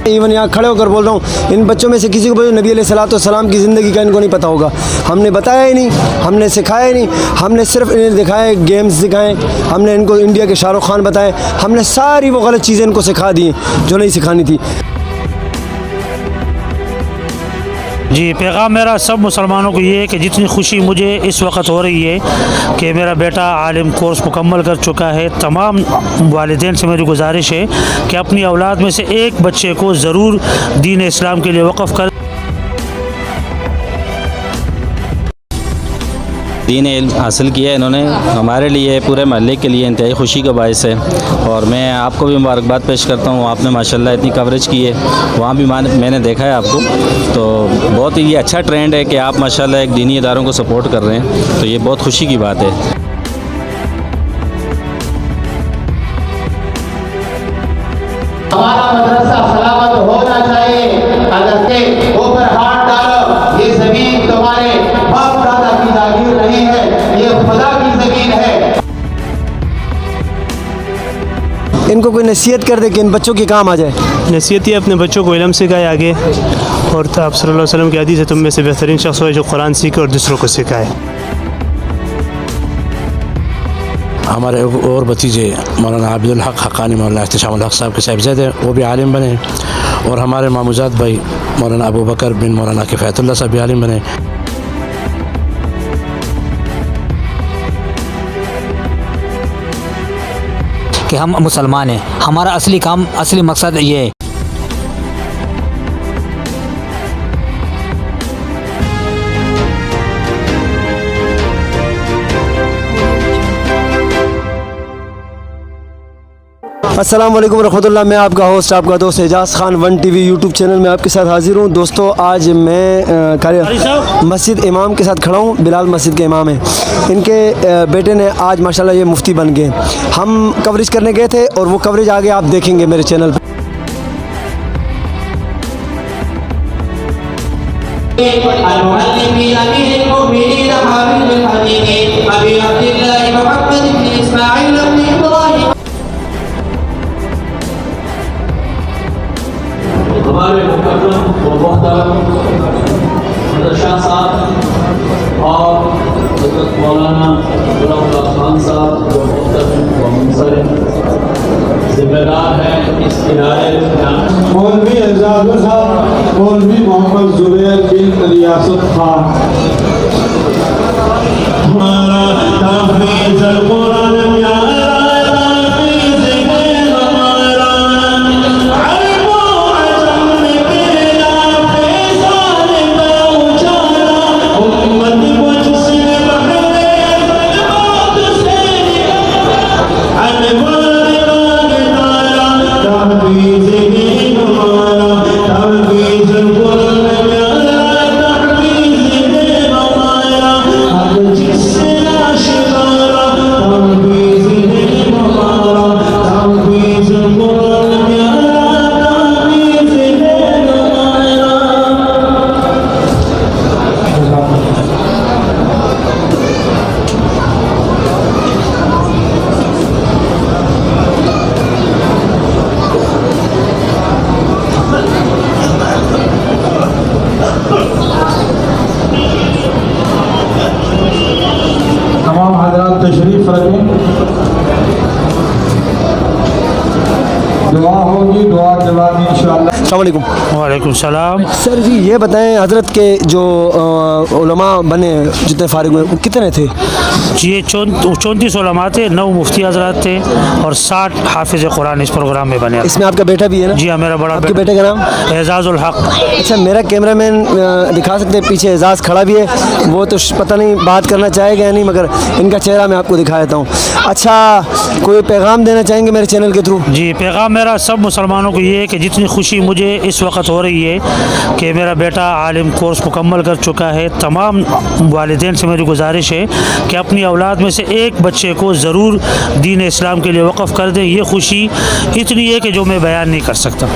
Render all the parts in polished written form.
Even یہاں کھڑے ہو کر بول رہا ہوں، ان بچوں میں سے کسی کو بولو نبی علیہ الصلوۃ والسلام کی زندگی کا ان کو نہیں پتہ ہوگا. ہم نے بتایا ہی نہیں، ہم نے سکھایا ہی نہیں، ہم نے صرف انہیں دکھائے گیمز دکھائے، ہم نے ان کو انڈیا کے شاہ رخ خان بتائے، ہم نے ساری وہ غلط چیزیں ان کو سکھا دی جو نہیں سکھانی تھی. جی پیغام میرا سب مسلمانوں کو یہ ہے کہ جتنی خوشی مجھے اس وقت ہو رہی ہے کہ میرا بیٹا عالم کورس مکمل کر چکا ہے، تمام والدین سے میری گزارش ہے کہ اپنی اولاد میں سے ایک بچے کو ضرور دین اسلام کے لیے وقف کر. دین علم حاصل کیا ہے انہوں نے، ہمارے لیے پورے محلے کے لیے انتہائی خوشی کا باعث ہے، اور میں آپ کو بھی مبارکباد پیش کرتا ہوں. آپ نے ماشاءاللہ اتنی کوریج کی ہے، وہاں بھی میں نے دیکھا ہے آپ کو، تو بہت ہی اچھا ٹرینڈ ہے کہ آپ ماشاءاللہ ایک دینی اداروں کو سپورٹ کر رہے ہیں، تو یہ بہت خوشی کی بات ہے. ہمارا مدرسہ سلامت ہونا چاہیے. اگر کے اوپر ہاتھ ڈالو، یہ زمین تمہارے باپ دادا کی جاگیر نہیں ہے، یہ خدا کی زمین ہے. ان کو کوئی نصیحت کر دے کہ ان بچوں کے کام آ جائے. نصیحت یہ اپنے بچوں کو علم سکھائے آگے، اور آپ صلی اللہ علیہ وسلم کی حدیث ہے تم میں سے بہترین شخص ہو جو قرآن سیکھے اور دوسروں کو سکھائے. ہمارے اور بھتیجے مولانا عابد الحق حقانی مولانا احتشام الحق صاحب کے صاحبزادے وہ بھی عالم بنے، اور ہمارے ماموزاد بھائی مولانا ابو بکر بن مولانا کفایت اللہ صاحب بھی عالم بنے. کہ ہم مسلمان ہیں، ہمارا اصلی کام، اصلی مقصد یہ ہے. السلام علیکم ورحمۃ اللہ. میں آپ کا ہوسٹ، آپ کا دوست اعجاز خان 1 TV یوٹیوب چینل میں آپ کے ساتھ حاضر ہوں. دوستو آج میں مسجد امام کے ساتھ کھڑا ہوں. بلال مسجد کے امام ہیں، ان کے بیٹے نے آج ماشاءاللہ یہ مفتی بن گئے. ہم کوریج کرنے گئے تھے اور وہ کوریج آگے آپ دیکھیں گے میرے چینل پہ. ہمارے مکرم و محترم حضرت شاہ صاحب اور حضرت مولانا غلام اللہ خان صاحب جو محترم و منصرم ذمہ دار ہیں اس ادارے کا، مولوی اعجاز صاحب، مولوی محمد زبیر بن ریاست خان. ہمارا تحفیظ القرآن تشریف رکھیں. دعا ہوگی، دعا کے بعد انشاءاللہ. السلام علیکم. وعلیکم السلام. سر جی یہ بتائیں حضرت کے جو علماء بنے جتنے فارغ ہوئے وہ کتنے تھے؟ جی یہ 34 علماء تھے، 9 مفتی حضرات تھے اور 60 حافظ قرآن اس پروگرام میں بنے. اس میں آپ کا بیٹا بھی ہے نا؟ جی ہاں، میرا بڑا آپ کے بیٹے کا نام اعجاز الحق. اچھا میرا کیمرہ مین دکھا سکتے ہیں، پیچھے اعجاز کھڑا بھی ہے، وہ تو پتہ نہیں بات کرنا چاہے گا یا نہیں، مگر ان کا چہرہ میں آپ کو دکھا دیتا ہوں. اچھا کوئی پیغام دینا چاہیں گے میرے چینل کے تھرو؟ جی پیغام میرا سب مسلمانوں کو یہ ہے کہ جتنی خوشی مجھے اس وقت ہو رہی ہے کہ میرا بیٹا عالم کورس مکمل کر چکا ہے، تمام والدین سے میری گزارش ہے کہ اپنی اولاد میں سے ایک بچے کو ضرور دین اسلام کے لیے وقف کر دیں. یہ خوشی اتنی ہے کہ جو میں بیان نہیں کر سکتا.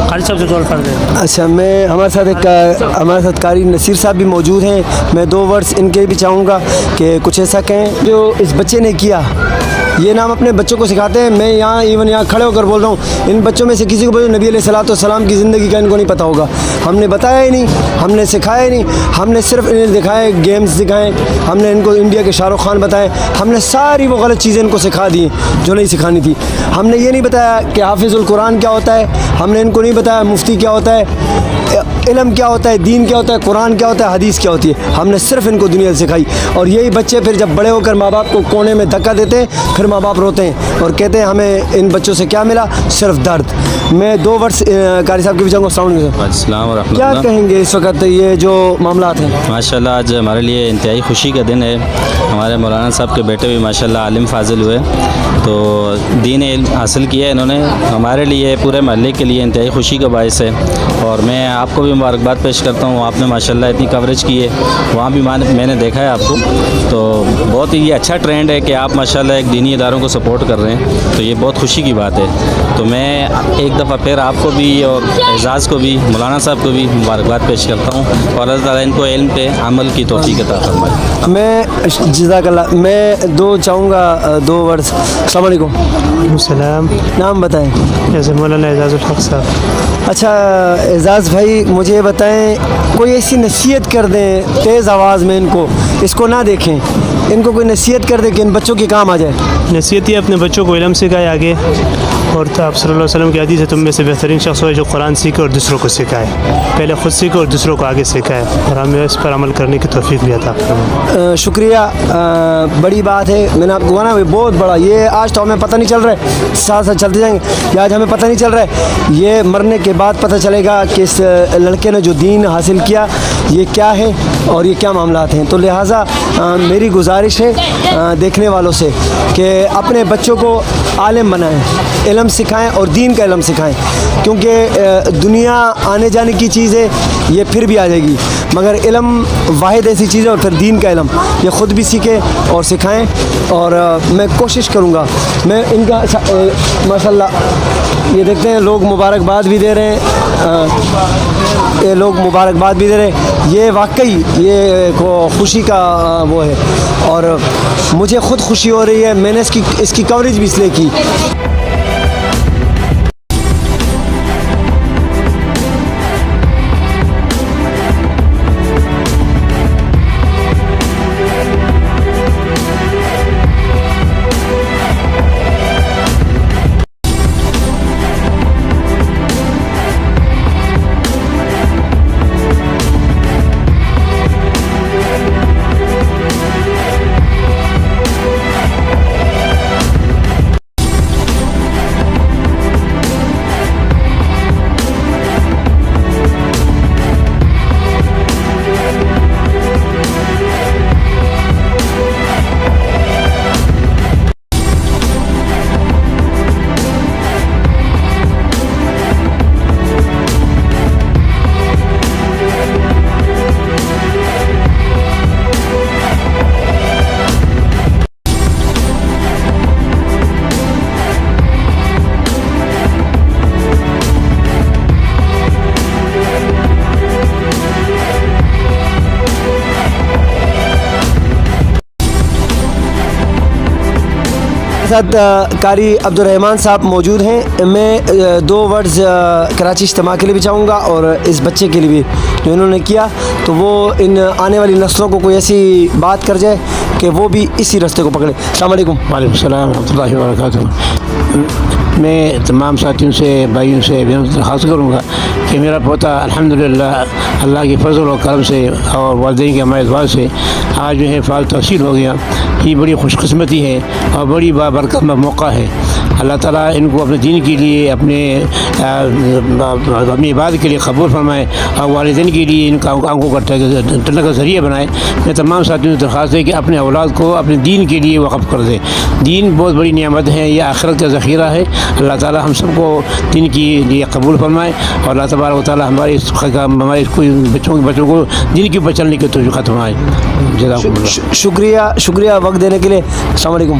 قاری صاحب سے دور کر دیں. اچھا ہمارے ساتھ قاری نصیر صاحب بھی موجود ہیں. میں 2 ورڈز ان کے بھی چاہوں گا کہ کچھ ایسا کہیں جو اس بچے نے کیا. یہ نام اپنے بچوں کو سکھاتے ہیں. میں یہاں ایون یہاں کھڑے ہو کر بول رہا ہوں, ان بچوں میں سے کسی کو بولو نبی علیہ الصلوۃ والسلام کی زندگی کا ان کو نہیں پتہ ہوگا. ہم نے بتایا ہی نہیں, ہم نے سکھایا ہی نہیں, ہم نے صرف انہیں دکھائے گیمز دکھائے, ہم نے ان کو انڈیا کے شاہ رخ خان بتائے, ہم نے ساری وہ غلط چیزیں ان کو سکھا دی جو نہیں سکھانی تھی. ہم نے یہ نہیں بتایا کہ حافظ القرآن کیا ہوتا ہے, ہم نے ان کو نہیں بتایا مفتی کیا ہوتا ہے, علم کیا ہوتا ہے, دین کیا ہوتا ہے, قرآن کیا ہوتا ہے, حدیث کیا ہوتی ہے. ہم نے صرف ان کو دنیا سکھائی. اور یہی بچے پھر جب بڑے ہو کر ماں باپ کو کونے میں دھکا دیتے ہیں, پھر ماں باپ روتے ہیں اور کہتے ہیں ہمیں ان بچوں سے کیا ملا, صرف درد. میں 2 ورڈ قاری صاحب کے بھی چاہوں گا. السلام علیکم. السلام ورحمۃ کیا اللہ. کہیں گے اس وقت یہ جو معاملات ہیں؟ ماشاءاللہ آج ہمارے لیے انتہائی خوشی کا دن ہے. ہمارے مولانا صاحب کے بیٹے بھی ماشاءاللہ عالم فاضل ہوئے, تو دین علم حاصل کیا انہوں نے. ہمارے لیے پورے محلے کے لیے انتہائی خوشی کا باعث ہے. اور میں آپ کو بھی مبارکباد پیش کرتا ہوں. آپ نے ماشاءاللہ اتنی کوریج کی ہے, وہاں بھی میں نے دیکھا ہے آپ کو, تو بہت ہی اچھا ٹرینڈ ہے کہ آپ ماشاءاللہ ایک دینی اداروں کو سپورٹ کر رہے ہیں, تو یہ بہت خوشی کی بات ہے. تو میں ایک دفعہ پھر آپ کو بھی اور اعزاز کو بھی, مولانا صاحب کو بھی مبارکباد پیش کرتا ہوں, اور اللہ تعالیٰ ان کو علم پہ عمل کی توفیق عطا فرمائے. میں جزاک اللہ, میں 2 چاہوں گا 2 ورڈ. السلام علیکم. السلام. نام بتائیں. جیسے مولانا اعزاز الحق صاحب. اچھا اعزاز بھائی, مجھے یہ بتائیں, کوئی ایسی نصیحت کر دیں تیز آواز میں ان کو, اس کو نہ دیکھیں, ان کو کوئی نصیحت کر دیں کہ ان بچوں کے کام آ جائے. نصیحت یہ اپنے بچوں کو علم سکھائے آگے, اور آپ صلی اللہ علیہ وسلم کی حدیث ہے تم میں سے بہترین شخص ہے جو قرآن سیکھے اور دوسروں کو سکھائے. پہلے خود سیکھے اور دوسروں کو آگے سکھائے, اور ہمیں اس پر عمل کرنے کی توفیق بھی عطا فرمائے. شکریہ. بڑی بات ہے, میں نے آپ کو کہا نا بہت بڑا, یہ آج تو ہمیں پتہ نہیں چل رہا ہے, ساتھ ساتھ چلتے جائیں گے, یہ آج ہمیں پتہ نہیں چل رہا ہے, یہ مرنے کے بعد پتہ چلے گا کہ اس لڑکے نے جو دین حاصل کیا یہ کیا ہے اور یہ کیا معاملات ہیں. تو لہٰذا میری گزارش ہے دیکھنے والوں سے کہ اپنے بچوں کو عالم بنائیں, علم سکھائیں اور دین کا علم سکھائیں, کیونکہ دنیا آنے جانے کی چیز ہے, یہ پھر بھی آ جائے گی, مگر علم واحد ایسی چیز ہے, اور پھر دین کا علم یہ خود بھی سیکھیں اور سکھائیں. اور میں کوشش کروں گا, میں ان کا ماشاءاللہ یہ دیکھتے ہیں لوگ مبارکباد بھی دے رہے ہیں, یہ لوگ مبارکباد بھی دے رہے ہیں. یہ واقعی یہ خوشی کا وہ ہے, اور مجھے خود خوشی ہو رہی ہے. میں نے اس کی کوریج بھی اس لیے کی. ساتھ قاری عبد الرحمن صاحب موجود ہیں. میں 2 ورڈز کراچی اجتماع کے لیے بھی چاہوں گا, اور اس بچے کے لیے بھی جو انہوں نے کیا, تو وہ ان آنے والی نسلوں کو کوئی ایسی بات کر جائے کہ وہ بھی اسی راستے کو پکڑے. السلام علیکم. وعلیکم السلام ورحمۃ اللہ وبرکاتہ. میں تمام ساتھیوں سے, بھائیوں سے درخواست کروں گا کہ میرا پوتا الحمدللہ اللہ کے فضل و کرم سے اور والدین کے ہمارے دعا سے آج جو ہے فعال تحصیل ہو گیا. یہ بڑی خوش قسمتی ہے اور بڑی بابرکت موقع ہے. اللہ تعالیٰ ان کو اپنے دین کے لیے, اپنی عبادت کے لیے قبول فرمائے, اور والدین کے لیے ان کا آنکھوں کا ٹلنے کا ذریعہ بنائے. میں تمام ساتھیوں سے درخواست ہے کہ اپنے اولاد کو اپنے دین کے لیے وقف کر دے. دین بہت بڑی نعمت ہے, یہ آخرت کا ذخیرہ ہے. اللہ تعالیٰ ہم سب کو دین کی لیے قبول فرمائے, اور اللہ تبارک و تعالیٰ ہمارے بچوں کو دین کے اوپر چلنے کی توفیق فرمائے. شکریہ وقت دینے کے لیے. السلام علیکم.